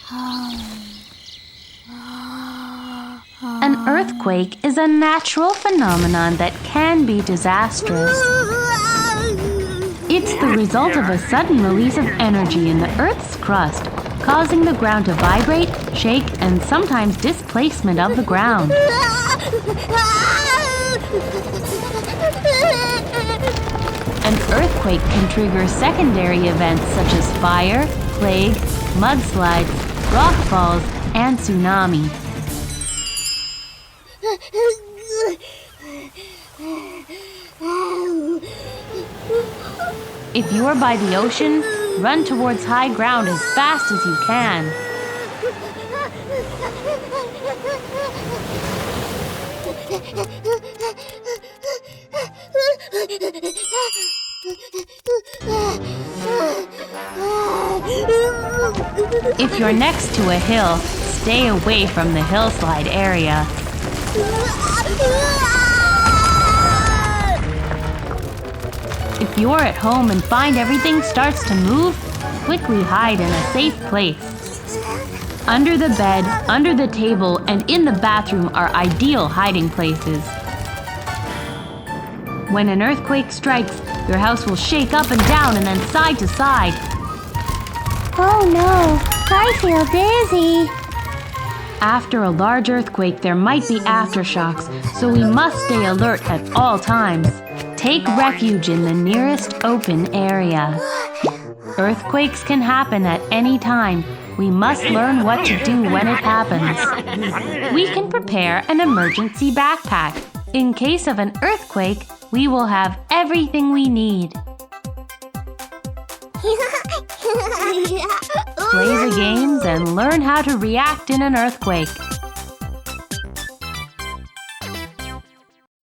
An earthquake is a natural phenomenon that can be disastrous. It's the result of a sudden release of energy in the Earth's crust, causing the ground to vibrate, shake, and sometimes displacement of the ground. An earthquake can trigger secondary events such as fire, plague, mudslides, rockfalls, and tsunami. If you're by the ocean, run towards high ground as fast as you can. If you're next to a hill, stay away from the hillside area. If you're at home and find everything starts to move, quickly hide in a safe place. Under the bed, under the table, and in the bathroom are ideal hiding places. When an earthquake strikes, your house will shake up and down and then side to side. Oh no, I feel dizzy. After a large earthquake, there might be aftershocks, so we must stay alert at all times. Take refuge in the nearest open area. Earthquakes can happen at any time. We must learn what to do when it happens. We can prepare an emergency backpack. In case of an earthquake, we will have everything we need. Play the games and learn how to react in an earthquake.